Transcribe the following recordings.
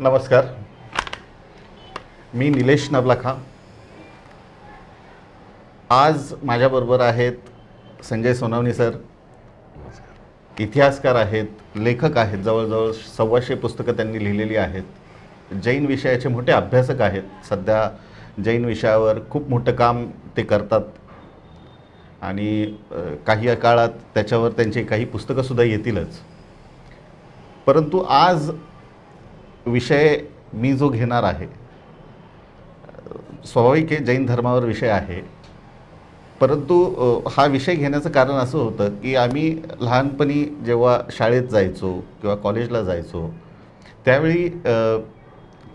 नमस्कार. मी निलेश नवलाखा. आज माझ्याबरोबर आहेत संजय सोनवणे सर. इतिहासकार आहेत, लेखक आहेत, जवळजवळ 125 पुस्तकं त्यांनी लिहिलेली आहेत. जैन विषयाचे मोठे अभ्यासक आहेत. सध्या जैन विषयावर खूप मोठं काम ते करतात आणि काही काळात त्याच्यावर त्यांची काही पुस्तकंसुद्धा येतीलच. परंतु आज विषय मी जो घेणार आहे, स्वाभाविक आहे जैन धर्मावर विषय आहे. परंतु हा विषय घेण्याचं कारण असं होतं की आम्ही लहानपणी जेव्हा शाळेत जायचो किंवा कॉलेजला जायचो त्यावेळी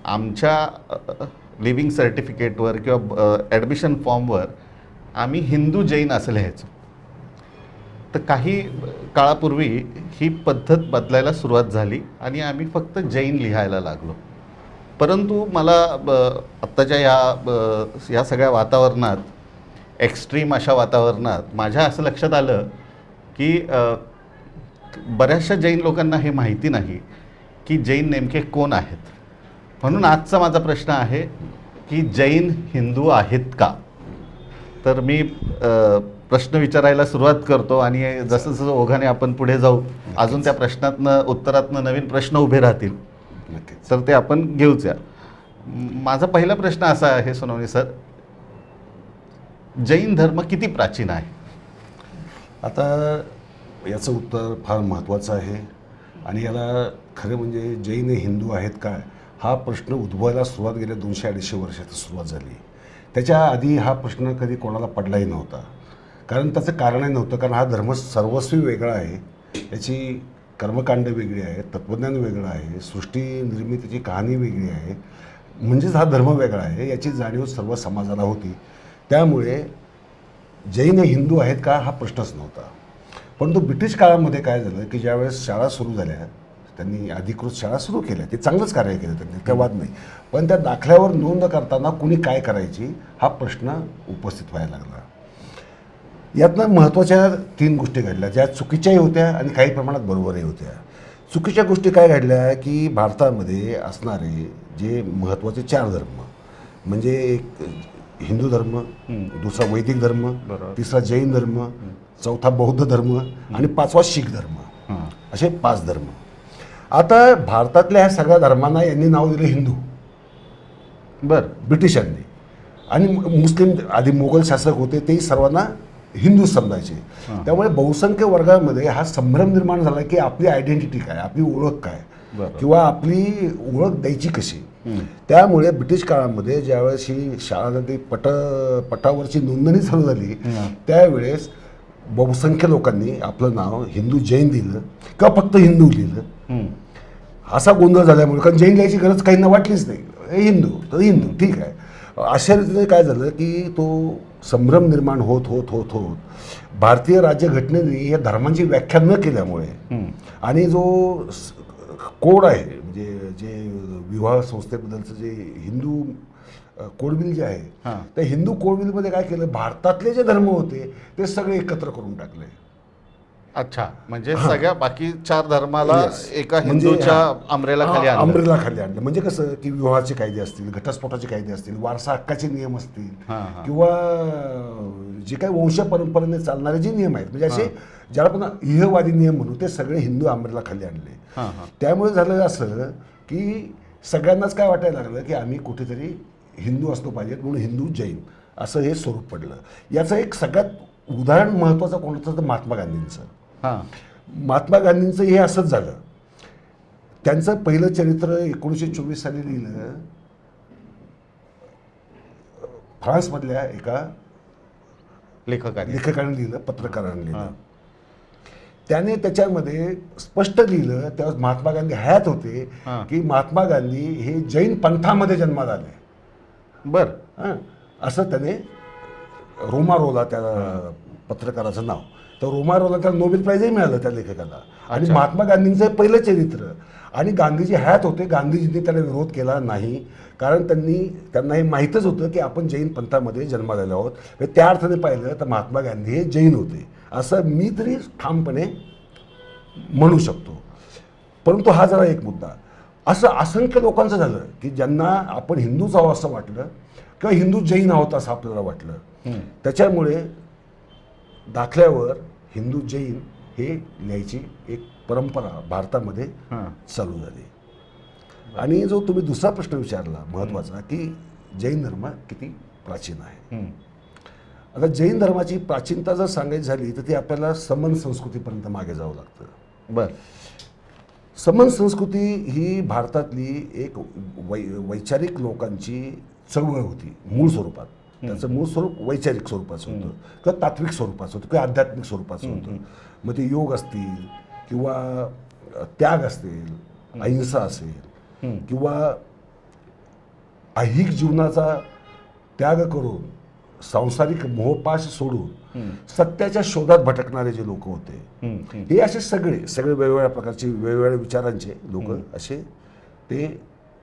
आमच्या लिव्हिंग सर्टिफिकेटवर किंवा ॲडमिशन फॉर्मवर आम्ही हिंदू जैन असं लिहायचो. तर काही काळापूर्वी ही पद्धत बदलायला सुरुवात झाली आणि आम्ही फक्त जैन लिहायला लागलो. परंतु मला आत्ताच्या या सगळ्या वातावरणात, एक्स्ट्रीम अशा वातावरणात माझ्या असं लक्षात आलं की बऱ्याचशा जैन लोकांना हे माहिती नाही की जैन नेमके कोण आहेत. म्हणून आजचा माझा प्रश्न आहे की जैन हिंदू आहेत का. तर मी प्रश्न विचारायला सुरुवात करतो आणि जसं जसं ओघाने आपण पुढे जाऊ अजून त्या प्रश्नातनं उत्तरातनं नवीन प्रश्न उभे राहतील. तर ते आपण घेऊया. माझा पहिला प्रश्न असा आहे सोनवणे सर, जैन धर्म किती प्राचीन आहे? आता याचं उत्तर फार महत्त्वाचं आहे आणि याला खरं म्हणजे जैन हिंदू आहेत का हा प्रश्न उद्भवायला सुरुवात गेल्या 200-250 वर्षात सुरुवात झाली. त्याच्या आधी हा प्रश्न कधी कोणाला पडलाही नव्हता. कारण त्याचं कारणही नव्हतं, कारण हा धर्म सर्वस्वी वेगळा आहे. याची कर्मकांड वेगळी आहे, तत्त्वज्ञान वेगळं आहे, सृष्टी निर्मितीची कहाणी वेगळी आहे. म्हणजेच हा धर्म वेगळा आहे याची जाणीव सर्व समाजाला होती. त्यामुळे जैन हिंदू आहेत का हा प्रश्नच नव्हता. परंतु ब्रिटिश काळामध्ये काय झालं की ज्यावेळेस शाळा सुरू झाल्या, त्यांनी अधिकृत शाळा सुरू केल्या, ते चांगलंच कार्य केलं, त्यांनी काही वाद नाही. पण त्या दाखल्यावर नोंद करताना कुणी काय करायची हा प्रश्न उपस्थित व्हायला लागला. यातनं महत्त्वाच्या 3 गोष्टी घडल्या ज्या चुकीच्याही होत्या आणि काही प्रमाणात बरोबरही होत्या. चुकीच्या गोष्टी काय घडल्या की भारतामध्ये असणारे जे महत्त्वाचे 4 धर्म म्हणजे एक हिंदू धर्म, दुसरा वैदिक धर्म, तिसरा जैन धर्म, चौथा बौद्ध धर्म आणि 5वा शीख धर्म, असे 5 धर्म. आता भारतातल्या ह्या सगळ्या धर्मांना यांनी नाव दिलं हिंदू ब्रिटिशांनी. आणि मुस्लिम आधी मोगल शासक होते तेही सर्वांना हिंदू समजायचे. त्यामुळे बहुसंख्य वर्गामध्ये हा संभ्रम निर्माण झाला की आपली आयडेंटिटी काय, आपली ओळख काय किंवा आपली ओळख द्यायची कशी. त्यामुळे ब्रिटिश काळामध्ये ज्यावेळेस ही शाळा पटावरची नोंदणी चालू झाली त्यावेळेस बहुसंख्य लोकांनी आपलं नाव हिंदू जैन दिलं किंवा फक्त हिंदू लिहिलं. असा गोंधळ झाल्यामुळे, कारण जैन लिहायची गरज काहींना वाटलीच नाही, हिंदू तर हिंदू ठीक आहे. अशा रीतीने काय झालं की तो संभ्रम निर्माण होत होत होत होत भारतीय राज्यघटनेने या धर्मांची व्याख्या न केल्यामुळे आणि जो कोड आहे म्हणजे जे विवाह संस्थेबद्दलचं जे हिंदू कोडबिल जे आहे त्या हिंदू कोडबिलमध्ये काय केलं, भारतातले जे धर्म होते ते सगळे एकत्र करून टाकले. अच्छा, म्हणजे सगळ्या बाकी 4 धर्माला एका हिंदूच्या अमरेलाखाली आणलं. म्हणजे कसं की विवाहाचे कायदे असतील, घटस्फोटाचे कायदे असतील, वारसा हक्काचे नियम असतील किंवा जे काही वंश परंपरेने चालणारे जे नियम आहेत म्हणजे असे ज्याला आपण इहवादी नियम म्हणू ते सगळे हिंदू अमरेलाखाली आणले. त्यामुळे झालं असं की सगळ्यांनाच काय वाटायला लागलं की आम्ही कुठेतरी हिंदू असलो पाहिजेत म्हणून हिंदू जैन असं हे स्वरूप पडलं. याचं एक सगळ्यात उदाहरण महत्त्वाचं कोणाचं तर महात्मा गांधींचं. महात्मा गांधींचं हे असंच झालं. त्यांचं पहिलं चरित्र 1924 साली लिहिलं फ्रान्समधल्या एका लेखकाने लिहिलं, पत्रकाराने लिहिलं. त्याने त्याच्यामध्ये स्पष्ट लिहिलं, तेव्हा महात्मा गांधी हयात होते, की महात्मा गांधी हे जैन पंथामध्ये जन्माला आले. असं त्याने रोमारोला त्या पत्रकाराचं नाव, तर रोमारोला त्याला नोबेल प्राइजही मिळालं त्या लेखकाला. आणि महात्मा गांधींचं पहिलं चरित्र आणि गांधीजी हयात होते. गांधीजींनी त्याला विरोध केला नाही, कारण त्यांना हे माहीतच होतं की आपण जैन पंथामध्ये जन्माला आलो आहोत. त्या अर्थाने पाहिलं तर महात्मा गांधी हे जैन होते असं मी तरी ठामपणे म्हणू शकतो. परंतु हा जरा एक मुद्दा. असं असंख्य लोकांचं झालं की ज्यांना आपण हिंदूच आहोत असं वाटलं किंवा हिंदू जैन आहोत असं आपल्याला वाटलं. त्याच्यामुळे दाखल्यावर हिंदू जैन हे लिहायची एक परंपरा भारतामध्ये चालू झाली. आणि जो तुम्ही दुसरा प्रश्न विचारला महत्त्वाचा की जैन धर्म किती प्राचीन आहे. आता जैन धर्माची प्राचीनता जर सांगायची झाली तर ती आपल्याला समन संस्कृतीपर्यंत मागे जावं लागतं. बरं. समन संस्कृती ही भारतातली एक वैचारिक लोकांची चळवळ होती मूळ स्वरूपात. त्याचं मूळ स्वरूप वैचारिक स्वरूपाचं होतं किंवा तात्विक स्वरूपाचं होतं किंवा आध्यात्मिक स्वरूपाचं होतं. मग ते योग असतील किंवा त्याग असतील, अहिंसा असेल किंवा ऐहिक जीवनाचा त्याग करून सांसारिक मोहपाश सोडून सत्याच्या शोधात भटकणारे जे लोक होते, हे असे सगळे वेगवेगळ्या प्रकारचे वेगवेगळ्या विचारांचे लोक असे ते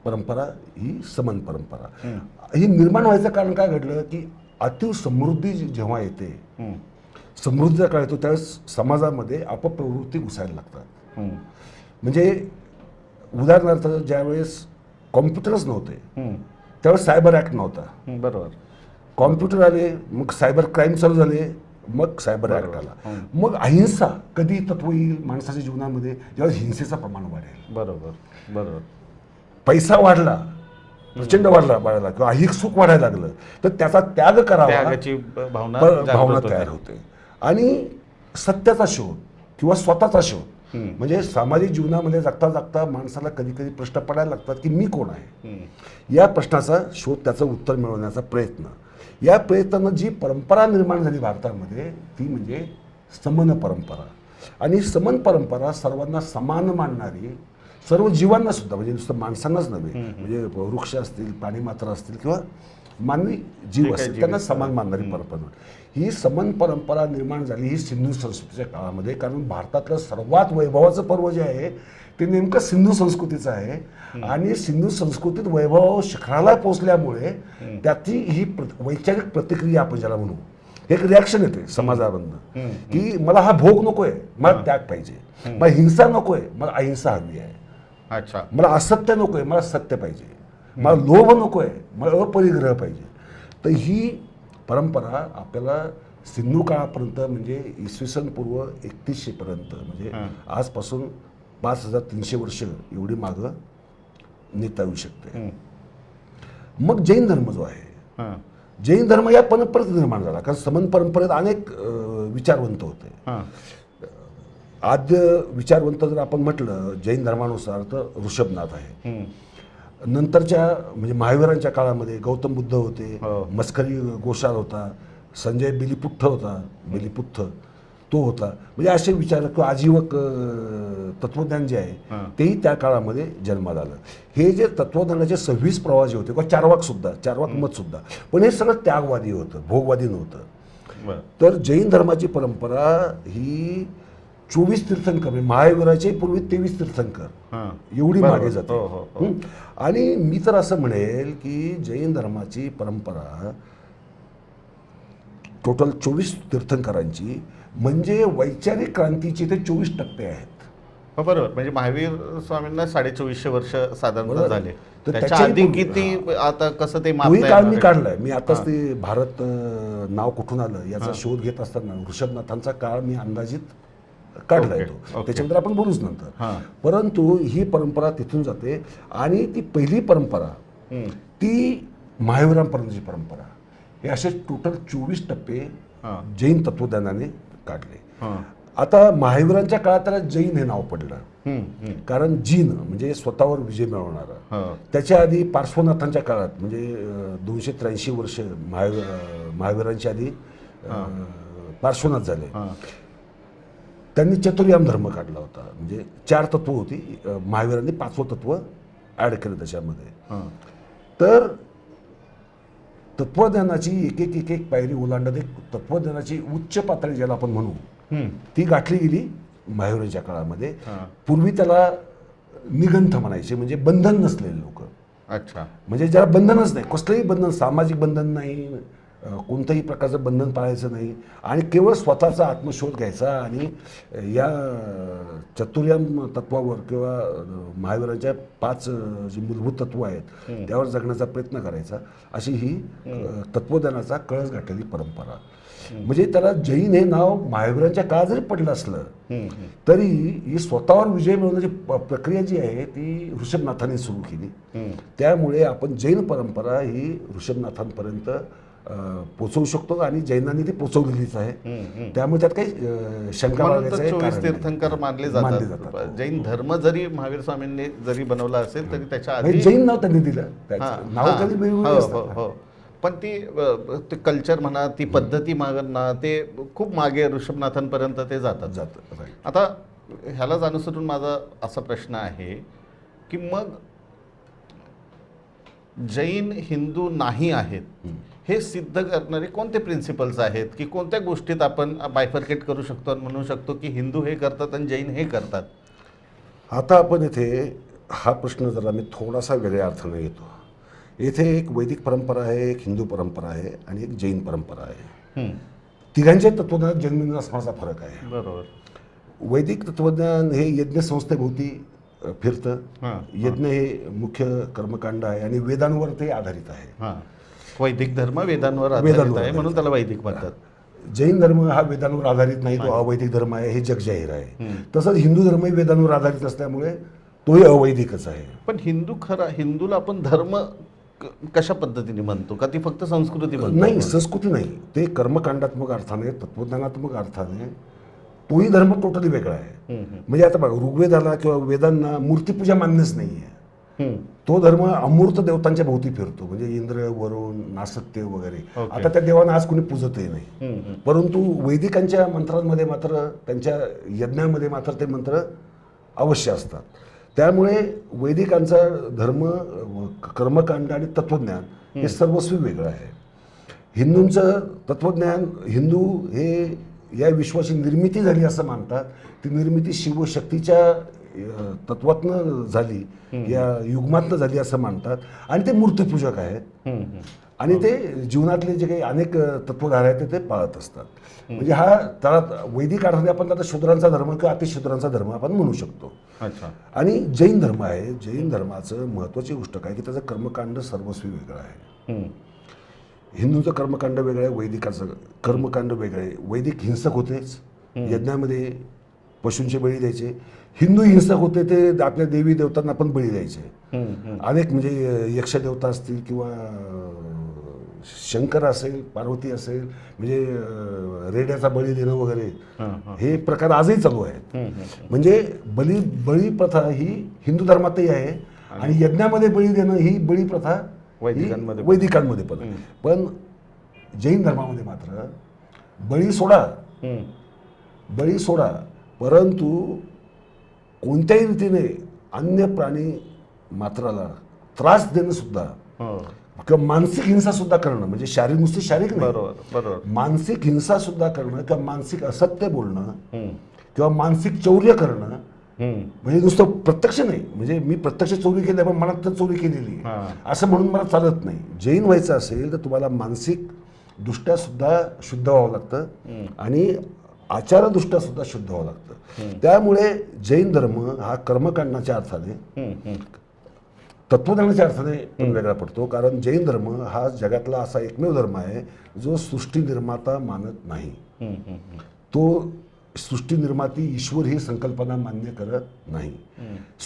परंपरा ही समन परंपरा ही निर्माण व्हायचं कारण काय घडलं की अति समृद्धी जेव्हा येते, समृद्धीचा काळ येतो त्यावेळेस समाजामध्ये अपप्रवृत्ती घुसायला लागतात. म्हणजे उदाहरणार्थ ज्यावेळेस कॉम्प्युटरच नव्हते त्यावेळेस सायबर ॲक्ट नव्हता. बरोबर. कॉम्प्युटर आले, मग सायबर क्राईम चालू झाले, मग सायबर ॲक्ट आला. मग अहिंसा कधी तत्व येईल माणसाच्या जीवनामध्ये ज्यावेळेस हिंसेचं प्रमाण वाढेल. बरोबर. बरोबर. पैसा वाढला, प्रचंड वाढला किंवा ऐहिक सुख वाढायला लागलं तर त्याचा त्याग करावा, त्यागाची भावना तयार होते. आणि सत्याचा शोध किंवा स्वतःचा शोध म्हणजे सामाजिक जीवनामध्ये जगता जगता माणसाला कधी कधी प्रश्न पडायला लागतात की मी कोण आहे. या प्रश्नाचा शोध, त्याचं उत्तर मिळवण्याचा प्रयत्न, या प्रयत्नानं जी परंपरा निर्माण झाली भारतामध्ये ती म्हणजे समन परंपरा. आणि समन परंपरा सर्वांना समान मानणारी, सर्व जीवांना सुद्धा, म्हणजे नुसतं माणसांनाच नव्हे, म्हणजे वृक्ष असतील, प्राणीमात्र असतील किंवा मानवी जीव असतील त्यांना समान मानणारी परंपरा. ही समन परंपरा निर्माण झाली ही सिंधू संस्कृतीच्या काळामध्ये. कारण भारतातलं सर्वात वैभवाचं पर्व जे आहे ते नेमकं सिंधू संस्कृतीचं आहे. आणि सिंधू संस्कृतीत वैभव शिखराला पोचल्यामुळे त्याची ही वैचारिक प्रतिक्रिया आपण ज्याला म्हणू, एक रिॲक्शन येते समाजामधनं की मला हा भोग नकोय, मला त्याग पाहिजे, मला हिंसा नकोय, मला अहिंसा हवी आहे. अच्छा. मला असत्य नकोय, मला सत्य पाहिजे, मला लोभ नकोय, मला अपरिग्रह पाहिजे. तर ही परंपरा आपल्याला सिंधू काळापर्यंत म्हणजे इसवी सन पूर्व 3100 पर्यंत म्हणजे आजपासून 5300 वर्ष एवढी मागं नेता येऊ शकते. मग जैन धर्म जो आहे, जैन धर्म या परंपरेत निर्माण झाला. कारण समन परंपरेत अनेक विचारवंत होते. आद्य विचारवंत जर आपण म्हटलं जैन धर्मानुसार तर ऋषभनाथ आहे. नंतरच्या म्हणजे महावीरांच्या काळामध्ये गौतम बुद्ध होते, मस्करी गोशाल होता, संजय बेलीपुत्थ तो होता. म्हणजे असे विचार किंवा आजीवक तत्वज्ञान जे आहे तेही त्या काळामध्ये जन्माला आलं. हे जे तत्वज्ञानाचे 26 प्रवाह जे होते किंवा चारवाक मत सुद्धा, पण हे सगळं त्यागवादी होतं, भोगवादी नव्हतं. तर जैन धर्माची परंपरा ही 24 तीर्थंकर, महावीराचे पूर्वी 23 तीर्थंकर एवढी मागे जाते. आणि मी तर असं म्हणेल की जैन धर्माची परंपरा टोटल 24 तीर्थंकरांची म्हणजे वैचारिक क्रांतीचे ते 24 टप्पे आहेत. बरोबर. म्हणजे महावीर स्वामींना 2450 वर्ष साधारण झाले. तर त्याच्या आधी किती आता कसं ते तोही काळ मी काढलाय. मी आताच ते भारत नाव कुठून आलं याचा शोध घेत असताना ऋषभनाथांचा काळ मी अंदाजित काढलाय तो, त्याच्यानंतर आपण बोलूच नंतर. परंतु ही परंपरा तिथून जाते आणि ती पहिली परंपरा ती महावीरांपर्यंतची परंपरा. हे असे टोटल 24 टप्पे जैन तत्वज्ञानाने काढले. आता महावीरांच्या काळात त्याला जैन हे नाव पडलं कारण जीन म्हणजे स्वतःवर विजय मिळवणारा. त्याच्या आधी पार्श्वनाथांच्या काळात म्हणजे 283 वर्ष महावीरांच्या आधी पार्श्वनाथ झाले. त्यांनी चतुर्याम धर्म काढला होता. म्हणजे 4 तत्व होती, महावीरांनी 5वं तत्व ॲड केलं त्याच्यामध्ये. तर तत्वज्ञानाची एक एक पायरी ओलांडत एक तत्वज्ञानाची उच्च पातळी ज्याला आपण म्हणू ती गाठली गेली महावीरांच्या काळामध्ये. पूर्वी त्याला निगंथ म्हणायचे, म्हणजे बंधन नसलेले लोक. अच्छा. म्हणजे ज्याला बंधनच नाही, कसलंही बंधन, सामाजिक बंधन नाही, कोणत्याही प्रकारचं बंधन पाळायचं नाही आणि केवळ स्वतःचा आत्मशोध घ्यायचा आणि या चतुर्याम तत्वावर किंवा महावीरांच्या 5 जी मूलभूत तत्व आहेत त्यावर जगण्याचा प्रयत्न करायचा, अशी ही तत्वज्ञानाचा कळस गाठलेली परंपरा. म्हणजे त्याला जैन हे नाव महावीरांच्या काळात जरी पडलं असलं तरी ही स्वतःवर विजय मिळवण्याची प्रक्रिया जी आहे ती ऋषभनाथाने सुरू केली. त्यामुळे आपण जैन परंपरा ही ऋषभनाथांपर्यंत पोचवू शकतो आणि जैनांनी ती पोचवलेलीच आहे. त्यामुळे त्यात काही शंका म्हणून तर बाळगायचं 24 कारण नाही. तीर्थंकर मानले जातात. जैन धर्म जरी महावीर स्वामींनी जरी बनवला असेल तरी त्याच्या म्हणजे आधी जैन नाव त्यांनी दिलं, त्याचं नाव हां, त्यांनी वेगवेगळी हो, असतात. हो, हो. पण ते कल्चर म्हणा, ती पद्धती म्हणा, ते खूप मागे ऋषभनाथांपर्यंत ते जातात. right. आता ह्यालाच अनुसरून माझा असा प्रश्न आहे की मग जैन हिंदू नाही आहेत हे सिद्ध करणारे कोणते प्रिन्सिपल्स आहेत की कोणत्या गोष्टीत आपण बायफर्केट करू शकतो आणि म्हणू शकतो की हिंदू हे करतात आणि जैन हे करतात? आता आपण इथे हा प्रश्न जर आम्ही थोडासा वेगळ्या अर्थाने येतो. येथे एक वैदिक परंपरा आहे, एक हिंदू परंपरा आहे आणि एक जैन परंपरा आहे. तिघांच्या तत्वज्ञानात जन्मदिन असण्याचा फरक आहे. बरोबर. वैदिक तत्वज्ञान हे यज्ञ संस्थेभोवती फिरतं. यज्ञ हे मुख्य कर्मकांड आहे आणि वेदांवर ते आधारित आहे. वैदिक धर्म वेदांवर आधारित आहे म्हणून त्याला वैदिक म्हणतात. जैन धर्म हा वेदांवर आधारित नाही, तो अवैदिक धर्म आहे, हे जग जाहीर आहे. तसंच हिंदू धर्मही वेदांवर आधारित असल्यामुळे तोही अवैदिकच आहे. पण हिंदूला आपण धर्म कशा पद्धतीने म्हणतो? का ती फक्त संस्कृती म्हणतो? नाही, संस्कृती नाही, ते कर्मकांडात्मक अर्थाने, तत्वज्ञानात्मक अर्थाने तोही धर्म टोटली वेगळा आहे. म्हणजे आता बघा, ऋग्वेदाला किंवा वेदांना मूर्तीपूजा मान्यच नाही आहे. तो धर्म अमूर्त देवतांच्या भोवती फिरतो, म्हणजे इंद्र, वरुण, नासत्य वगैरे. आता त्या देवांना आज कोणी पूजतही नाही. परंतु वैदिकांच्या मंत्रांमध्ये मात्र, त्यांच्या यज्ञामध्ये मात्र ते मंत्र अवश्य असतात. त्यामुळे वैदिकांचा धर्म, कर्मकांड आणि तत्वज्ञान हे सर्वस्वी वेगळं आहे. हिंदूंचं तत्वज्ञान, हिंदू हे या विश्वाची निर्मिती झाली असं मानतात. ती निर्मिती शिवशक्तीच्या तत्वातनं झाली, या युग्मातनं झाली असं मानतात आणि ते मूर्तीपूजक आहेत. आणि ते जीवनातले जे काही अनेक तत्वधारा आहेत ते पाळत असतात. म्हणजे हा त्याला वैदिक अर्थाने आपण आता शूद्रांचा धर्म किंवा अतिशूद्रांचा धर्म आपण म्हणू शकतो. आणि जैन धर्म आहे. जैन धर्माचं महत्त्वाची गोष्ट काय की त्याचं कर्मकांड सर्वस्वी वेगळं आहे. हिंदूचं कर्मकांड वेगळं आहे, वैदिकाचं कर्मकांड वेगळं आहे. वैदिक हिंसक होतेच, यज्ञामध्ये पशूंचे बळी द्यायचे. हिंदू हिंसक होते, ते आपल्या देवी देवतांना पण बळी द्यायचे. अनेक म्हणजे यक्षदेवता असतील किंवा शंकर असेल, पार्वती असेल, म्हणजे रेड्याचा बळी देणं वगैरे, हे प्रकार आजही चालू आहेत. म्हणजे बळी प्रथा ही हिंदू धर्मातही आहे आणि यज्ञामध्ये बळी देणं ही बळी प्रथा वैदिकांमध्ये पण जैन धर्मामध्ये मात्र बळी सोडा, परंतु कोणत्याही रीतीने अन्य प्राणी मात्राला त्रास देणं सुद्धा किंवा मानसिक हिंसा सुद्धा करणं, म्हणजे नुसती शारीरिक नाही, मानसिक हिंसा सुद्धा करणं किंवा मानसिक असत्य बोलणं किंवा मानसिक चौर्य करणं, म्हणजे नुसतं प्रत्यक्ष नाही, म्हणजे मी प्रत्यक्ष चोरी केली पण मनात तर चोरी केलेली असं म्हणून मला चालत नाही. जैन व्हायचं असेल तर तुम्हाला मानसिक दृष्ट्या सुद्धा शुद्ध व्हावं लागतं आणि आचारदृष्ट्या सुद्धा शुद्ध व्हावं लागतं. त्यामुळे जैन धर्म हा कर्मकांडाच्या अर्थाने, तत्वज्ञानाच्या अर्थाने पण वेगळा पडतो. कारण जैन धर्म हा जगातला असा एकमेव धर्म आहे जो सृष्टी निर्माता मानत नाही. तो सृष्टी निर्माती ईश्वर ही संकल्पना मान्य करत नाही.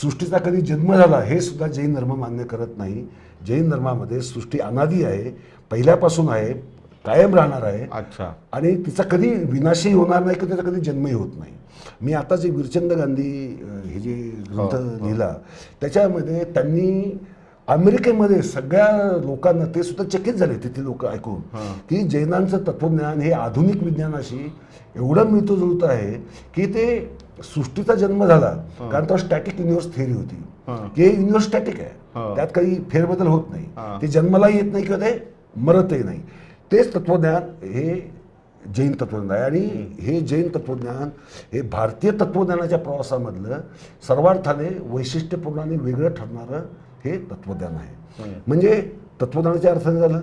सृष्टीचा कधी जन्म झाला हे सुद्धा जैन धर्म मान्य करत नाही. जैन धर्मामध्ये सृष्टी अनादी आहे, पहिल्यापासून आहे, कायम राहणार आहे आणि तिचा कधी विनाशही होणार नाही किंवा त्याचा कधी जन्मही होत नाही. मी आता जे वीरचंद गांधी हे जे ग्रंथ लिहिला त्याच्यामध्ये त्यांनी अमेरिकेमध्ये सगळ्या लोकांना, ते सुद्धा चकित झाले तिथे लोक ऐकून, की जैनांचं तत्वज्ञान हे आधुनिक विज्ञानाशी एवढं मिळतं जुळतं आहे की ते सृष्टीचा जन्म झाला, कारण तो स्टॅटिक युनिव्हर्स थिअरी होती की हे युनिव्हर्स स्टॅटिक आहे, त्यात काही फेरबदल होत नाही, ते जन्मालाही येत नाही किंवा ते मरतही नाही. तेच तत्वज्ञान हे जैन तत्वज्ञान आहे आणि हे जैन तत्वज्ञान हे भारतीय तत्वज्ञानाच्या प्रवासामधलं सर्वार्थाने वैशिष्ट्यपूर्ण आणि वेगळं ठरणारं हे तत्वज्ञान आहे. म्हणजे तत्वज्ञानाच्या अर्थाने झालं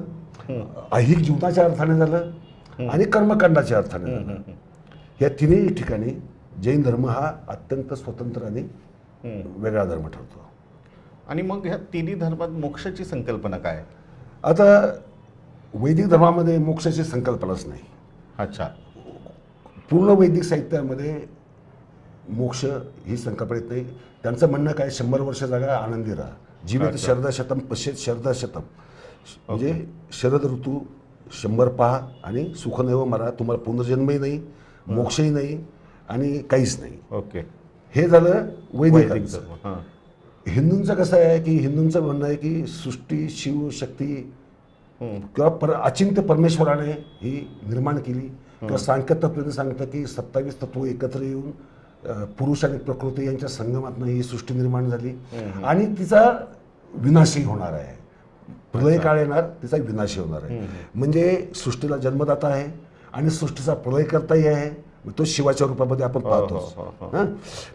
ऐहिक जीवनाच्या अर्थाने झालं आणि कर्मकांडाच्या अर्थाने झालं. या तिन्ही ठिकाणी जैन धर्म हा अत्यंत स्वतंत्र आणि वेगळा धर्म ठरतो. आणि मग ह्या तिन्ही धर्मात मोक्षाची संकल्पना काय आहे? आता वैदिक धर्मामध्ये मोक्षाची संकल्पनाच नाही. अच्छा. पूर्ण वैदिक साहित्यामध्ये मोक्ष ही संकल्पना येत नाही. त्यांचं म्हणणं काय, 100 वर्ष जागा आनंदी राहा, जीवित शरदशतम पश्येत शरदशतम, म्हणजे शरद ऋतू 100 पहा आणि सुखनैव मरा. तुम्हाला पुनर्जन्मही नाही, मोक्षही नाही आणि काहीच नाही. ओके. हे झालं वैदिक धर्म. हां. हिंदूंचं कसं आहे की हिंदूंचं म्हणणं आहे की सृष्टी शिव शक्ती किंवा अचिंत्य परमेश्वराने ही निर्माण केली. किंवा सांख्य तत्त्वाने सांगतं की 27 तत्व एकत्र येऊन पुरुष आणि प्रकृती यांच्या संगमातनं ही सृष्टी निर्माण झाली आणि तिचा विनाशही होणार आहे. प्रलय काळ येणार, तिचा विनाशही होणार आहे. म्हणजे सृष्टीला जन्मदाता आहे आणि सृष्टीचा प्रलय करताही आहे. तो शिवाच्या रूपामध्ये आपण पाहतो.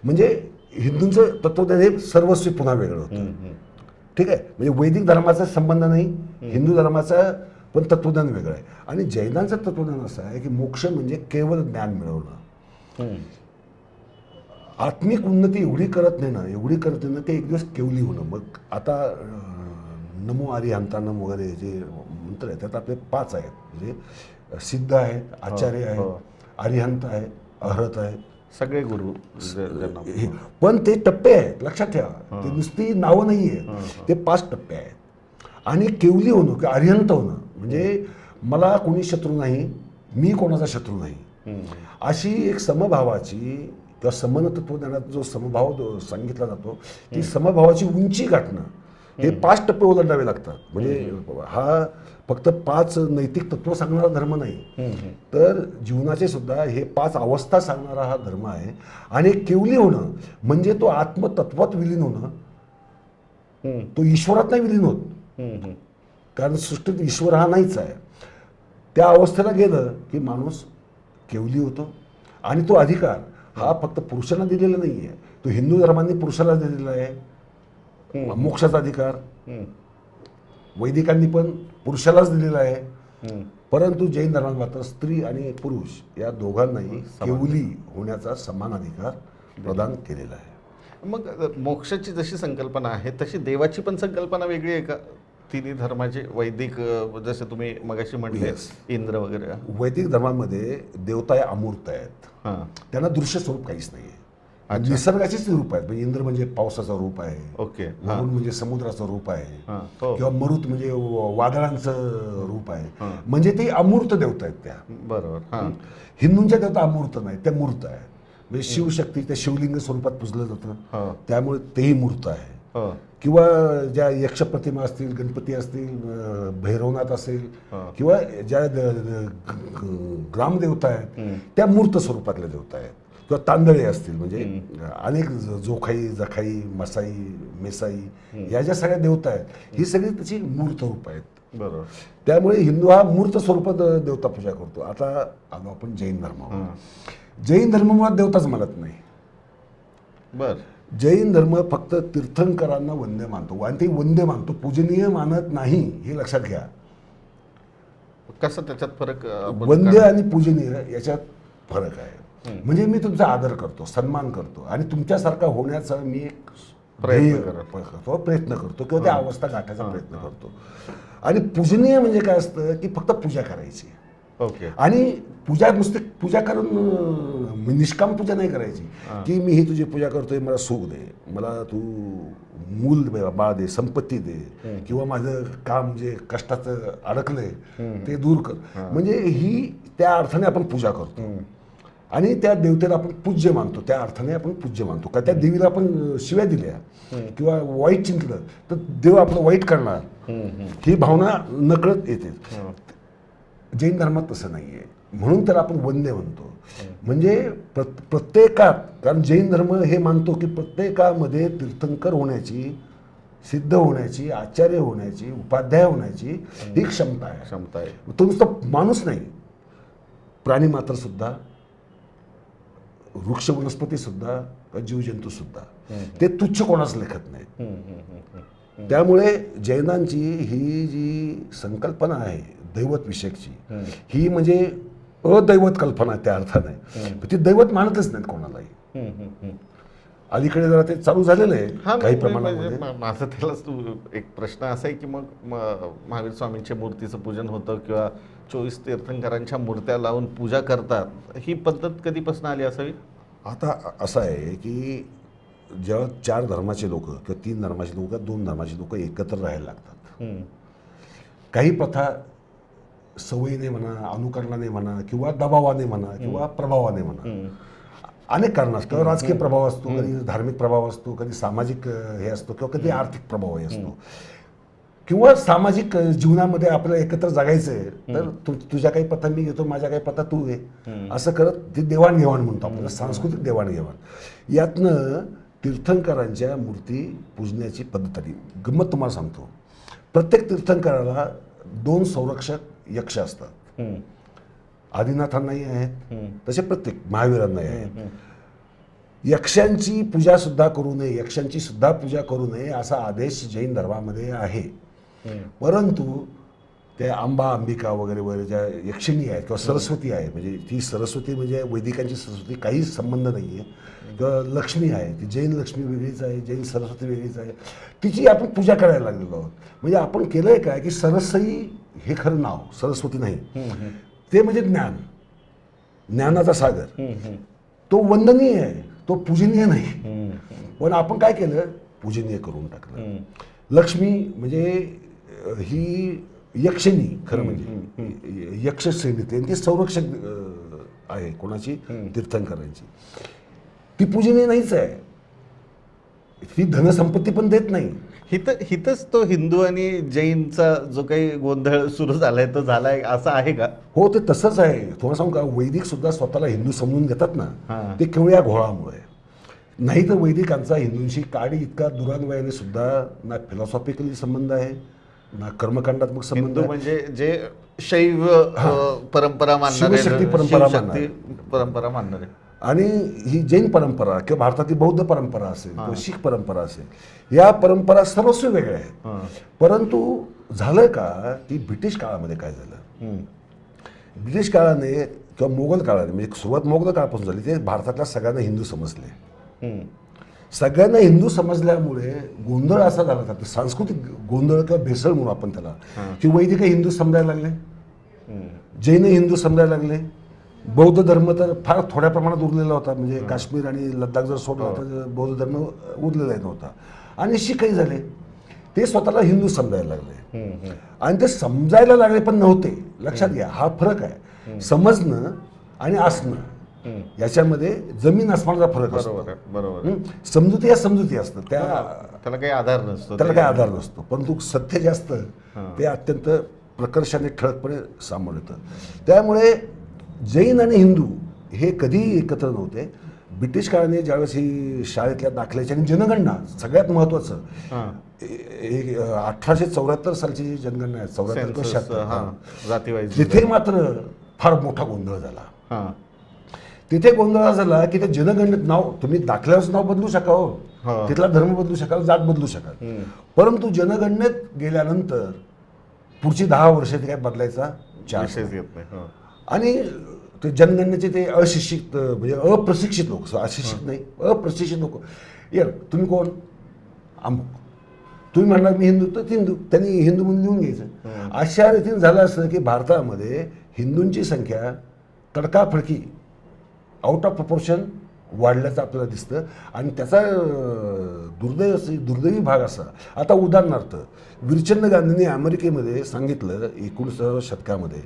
म्हणजे हिंदूंचं तत्वज्ञान हे सर्वस्वी पुन्हा वेगळं होतं. ठीक आहे. म्हणजे वैदिक धर्माचा संबंध नाही, हिंदू धर्माचा पण तत्वज्ञान वेगळं आहे. आणि जैनांचं तत्वज्ञान असं आहे की मोक्ष म्हणजे केवळ ज्ञान मिळवणं. आत्मिक उन्नती एवढी करत नाही ना, एवढी करत नाही ना की एक दिवस केवली होणं. मग आता नमो अरिहंतानम वगैरे जे मंत्र आहेत त्यात आपले 5 आहेत. म्हणजे सिद्ध आहेत, आचार्य आहेत, अरिहंत आहे, अहरत आहे, सगळे गुरु. पण ते टप्पे आहेत, लक्षात ठेवा. ते नुसती नावं नाही आहेत, ते 5 टप्पे आहेत. आणि केवली होणं किंवा अरिहंत होणं म्हणजे मला कोणी शत्रू नाही, मी कोणाचा शत्रू नाही, अशी एक समभावाची किंवा समन तत्वज्ञानात जो समभाव सांगितला जातो ती समभावाची उंची गाठणं हे 5 टप्पे ओलांडावे लागतात. म्हणजे हा फक्त 5 नैतिक तत्व सांगणारा धर्म नाही, तर जीवनाचे सुद्धा हे 5 अवस्था सांगणारा हा धर्म आहे. आणि केवली होणं म्हणजे तो आत्मतत्वात विलीन होणं. तो ईश्वरात नाही विलीन होत, कारण सृष्टीत ईश्वर हा नाहीच आहे. त्या अवस्थेला गेलं की माणूस केवली होतो. आणि तो अधिकार हा फक्त पुरुषांना दिलेला नाही आहे, तो हिंदू धर्मांनी पुरुषाला दिलेला आहे. मोक्षाचा अधिकार वैदिकांनी पण पुरुषालाच दिलेला आहे. परंतु जैन धर्मात मात्र स्त्री आणि पुरुष या दोघांनाही केवली होण्याचा समान अधिकार प्रदान केलेला आहे. मग मोक्षाची जशी संकल्पना आहे तशी देवाची पण संकल्पना वेगळी आहे का? तिन्ही धर्माचे वैदिक जसे तुम्ही मगाशी म्हटले इंद्र वगैरे. वैदिक धर्मामध्ये देवता या अमूर्त आहेत, त्यांना दृश्य स्वरूप काहीच नाही आहे. निसर्गाचेच रूप आहेत. म्हणजे इंद्र म्हणजे पावसाचं रूप आहे, ओके, वरुण म्हणजे समुद्राचं रूप आहे, किंवा मरुत म्हणजे वादळांचं रूप आहे. म्हणजे ते अमूर्त देवता आहेत त्या. बरोबर. हिंदूंच्या देवता अमूर्त नाही, त्या मूर्त आहेत. म्हणजे शिवशक्ती त्या शिवलिंग स्वरूपात पुजलं जातं, त्यामुळे तेही मूर्त आहे. किंवा ज्या यक्ष प्रतिमा असतील, गणपती असतील, भैरवनाथ असेल, किंवा ज्या ग्रामदेवता आहेत त्या मूर्त स्वरूपातल्या देवता आहेत. किंवा तांदळे असतील, म्हणजे अनेक जोखाई, जखाई, मसाई, मेसाई या ज्या सगळ्या देवता आहेत ही सगळी त्याची मूर्त रूप आहेत. बरोबर. त्यामुळे हिंदू हा मूर्त स्वरूपात देवता पूजा करतो. आता आलो आपण जैन धर्मावर. जैन धर्म मुळात देवताच मानत नाही. बर. जैन धर्म फक्त तीर्थंकरांना वंद्य मानतो आणि ते वंद्य मानतो, पूजनीय मानत नाही. हे लक्षात घ्या. कसं त्याच्यात फरक? वंद्य आणि पूजनीय याच्यात फरक आहे. म्हणजे मी तुमचा आदर करतो, सन्मान करतो आणि तुमच्यासारखा होण्याचा मी एक प्रयत्न करतो किंवा त्या अवस्था गाठायचा प्रयत्न करतो. आणि पूजनीय म्हणजे काय असतं की फक्त पूजा करायची. ओके. आणि पूजा नुसती पूजा करून निष्काम पूजा नाही करायची की मी ही तुझी पूजा करतोय, मला सुख दे, मला तू मूल बाळ दे, संपत्ती दे, किंवा माझं काम जे कष्टाचं अडकलंय ते दूर कर. म्हणजे ही त्या अर्थाने आपण पूजा करतो आणि त्या देवतेला आपण पूज्य मानतो, त्या अर्थाने आपण पूज्य मानतो. का त्या देवीला आपण शिव्या दिल्या किंवा वाईट चिंतलं तर देव आपलं वाईट करणार, ही भावना नकळत येते. जैन धर्मात तसं नाही आहे, म्हणून त्याला आपण वंद्य म्हणतो. म्हणजे प्रत्येकात, कारण जैन धर्म हे मानतो की प्रत्येकामध्ये तीर्थंकर होण्याची, सिद्ध होण्याची, आचार्य होण्याची, उपाध्याय होण्याची ही क्षमता आहे. तो नुसता माणूस नाही, प्राणी मात्र सुद्धा, वृक्ष वनस्पती सुद्धा, जीवजंतू सुद्धा, ते तुच्छ कोणाच लेखत नाहीत. त्यामुळे जैनांची ही जी संकल्पना आहे दैवत विषयकची, ही म्हणजे अदैवत कल्पना आहे त्या अर्थाने. ती दैवत मानतच नाहीत कोणालाही. अलीकडे जरा ते चालू झालेलं आहे काही प्रमाणामध्ये. माझं त्यालाच एक प्रश्न असा आहे की मग महावीर स्वामींच्या मूर्तीचं पूजन होतं किंवा 24 तीर्थंकरांच्या मूर्त्या लावून पूजा करतात, ही पद्धत कधीपासून आली असावी? आता असं आहे की जेव्हा 4 धर्माचे लोक किंवा 3 धर्माचे लोक, 2 धर्माचे लोक एकत्र राहायला लागतात, काही प्रथा सवयीने म्हणा, अनुकरणाने म्हणा, किंवा दबावाने म्हणा, किंवा प्रभावाने म्हणा, अनेक कारण असतं. किंवा राजकीय प्रभाव असतो, कधी धार्मिक प्रभाव असतो, कधी सामाजिक हे असतो, किंवा कधी आर्थिक प्रभावही असतो, किंवा सामाजिक जीवनामध्ये आपल्याला एकत्र जगायचं आहे तर तुझ्या काही पथा मी घेतो, माझ्या काही पथा तू घे, असं करत ती देवाणघेवाण म्हणतो आपल्याला, सांस्कृतिक देवाणघेवाण. यातनं तीर्थंकरांच्या मूर्ती पूजण्याची पद्धत आली. गंमत तुम्हाला सांगतो, प्रत्येक तीर्थंकराला 2 संरक्षक यक्ष असतात. आदिनाथांनाही आहेत, तसे प्रत्येक महावीरांनाही आहेत. यक्षांची पूजा सुद्धा करू नये, यक्षांची सुद्धा पूजा करू नये असा आदेश जैन धर्मामध्ये आहे. परंतु त्या अंबा, अंबिका वगैरे वगैरे ज्या यक्षिणी आहेत किंवा सरस्वती आहे, म्हणजे ती सरस्वती म्हणजे वैदिकांची सरस्वती काहीच संबंध नाही आहे, किंवा लक्ष्मी आहे, ती जैन लक्ष्मी वेगळीच आहे, जैन सरस्वती वेगळीच आहे, तिची आपण पूजा करायला लागलेलो आहोत. म्हणजे आपण केलंय काय की सरस्वती हे खरं नाव, सरस्वती नाही, ते म्हणजे ज्ञान, ज्ञानाचा सागर, तो वंदनीय आहे, तो पूजनीय नाही. पण आपण काय केलं, पूजनीय करून टाकलं. लक्ष्मी म्हणजे ही यक्षिणी खरं म्हणजे यक्ष श्रेणीत आहे, ती संरक्षक आहे कोणाची, तीर्थंकरांची. ती पूजनीय नाहीच आहे, ती धनसंपत्ती पण देत नाही. हितच तो हिंदू आणि जैनचा जो काही गोंधळ सुरू झालाय तो झालाय असं आहे का? हो, ते तसंच आहे. तुम्हाला सांगू का, वैदिक सुद्धा स्वतःला हिंदू समजून घेतात ना, ते केवळ या घोळामुळे. नाही तर वैदिकांचा हिंदूंशी काडी इतका दुरान्वयाने सुद्धा ना फिलॉसॉफिकली संबंध आहे, ना कर्मकांडात्मक संबंध आहे. म्हणजे जे शैव परंपरा मानणारे, शिवशक्ती परंपरा मानणारे, आणि ही जैन परंपरा किंवा भारतातली बौद्ध परंपरा असेल किंवा शीख परंपरा असेल, या परंपरा सर्वस्व वेगळ्या आहेत. परंतु झालं का, ती ब्रिटिश काळामध्ये काय झालं, ब्रिटिश काळाने किंवा मोगल काळाने, म्हणजे सुरुवात मोगल काळापासून झाली, ते भारतातल्या सगळ्यांना हिंदू समजले. सगळ्यांना हिंदू समजल्यामुळे गोंधळ असा झाला होता, सांस्कृतिक गोंधळ किंवा भेसळ म्हणून आपण त्याला, की वैदिक हिंदू समजायला लागले, जैन हिंदू समजायला लागले, बौद्ध धर्म तर फार थोड्या प्रमाणात उरलेला होता, म्हणजे काश्मीर आणि लडाख जर सोडला तर बौद्ध धर्म उरलेला नव्हता. आणि शीखही झाले, ते स्वतःला हिंदू समजायला लागले. आणि ते समजायला लागले पण नव्हते. लक्षात घ्या, हा फरक आहे. समजणं आणि असणं याच्यामध्ये जमीन आसमानाचा फरक असतो. बरोबर. समजुती या समजुती असतं, त्याला काही आधार नसतो, त्याला काही आधार नसतो. परंतु सत्य जे असतं ते अत्यंत प्रकर्षाने ठळकपणे सामोरं येतं. त्यामुळे जैन आणि हिंदू हे कधीही एकत्र नव्हते. ब्रिटिश काळाने ज्यावेळेस ही शाळेतल्या दाखल्याची आणि जनगणना सगळ्यात महत्त्वाचं, 1874 सालची जी जनगणना आहे, 74 तिथे मात्र फार मोठा गोंधळ झाला. तिथे गोंधळ झाला की ते जनगणनेत नाव, तुम्ही दाखल्याचं नाव बदलू शकाल, तिथला धर्म बदलू शकाल, जात बदलू शकाल, परंतु जनगणनेत गेल्यानंतर पुढची 10 वर्ष ते काय बदलायचा चान्स येत नाही. आणि ते जनगणनेचे ते अशिक्षित, म्हणजे अप्रशिक्षित लोक, अशिक्षित नाही, अप्रशिक्षित लोक, यार तुम्ही कोण, अमुक, तुम्ही म्हणणार मी हिंदू, तर हिंदू, त्यांनी हिंदू म्हणून लिहून घ्यायचं. अशा रीतीने झालं असं की भारतामध्ये हिंदूंची संख्या तडकाफडकी, आउट ऑफ प्रपोर्शन वाढल्याचं आपल्याला दिसतं. आणि त्याचा दुर्दैवी भाग असा, आता उदाहरणार्थ विरचंद गांधींनी अमेरिकेमध्ये सांगितलं 19व्या शतकामध्ये,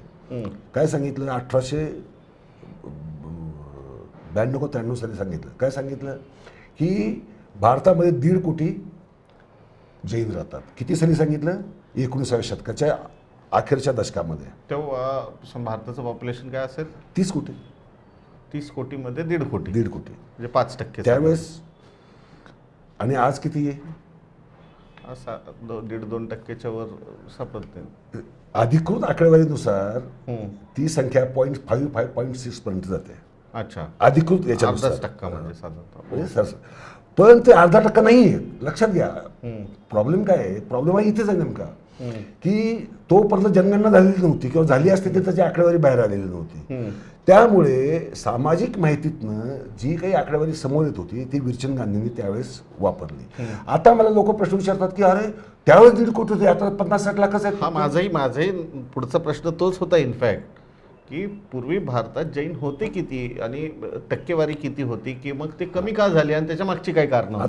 काय सांगितलं, 1892-93 साली सांगितलं, काय सांगितलं की भारतामध्ये 1.5 कोटी जैन राहतात. किती साली सांगितलं, 19व्या शतकाच्या अखेरच्या दशकामध्ये. तेव्हा भारताचं पॉप्युलेशन काय असेल, 30 कोटी. 30 कोटीमध्ये 1.5 कोटी, 1.5 कोटी म्हणजे 5% त्यावेळेस. आणि आज किती आहे, 1.5-2% वर सापडते. अधिकृत आकडेवारीनुसार ती संख्या 0.55-0.6 पर्यंत जाते. अच्छा, अधिकृत याच्यानुसार 10% म्हणजे साधारण. म्हणजे पण ते 0.5% नाही आहे, लक्षात घ्या. प्रॉब्लेम काय आहे, प्रॉब्लेम हा इथेच आहे नेमका, की तोपर्यंत जनगणना झालेली नव्हती किंवा झाली असती तर त्याची आकडेवारी बाहेर आलेली नव्हती. त्यामुळे सामाजिक माहितीतनं जी काही आकडेवारी समोर येत होती ती विरचंद गांधींनी त्यावेळेस वापरली. आता मला लोक प्रश्न विचारतात की अरे त्यावेळेस 1.5 कोटी होते, आता 50-60 लाखच आहेत. हा माझाही पुढचा प्रश्न तोच होता इनफॅक्ट, की पूर्वी भारतात जैन होते किती आणि टक्केवारी किती होती, की मग ते कमी का झाले आणि त्याच्या मागची काय कारणं होती?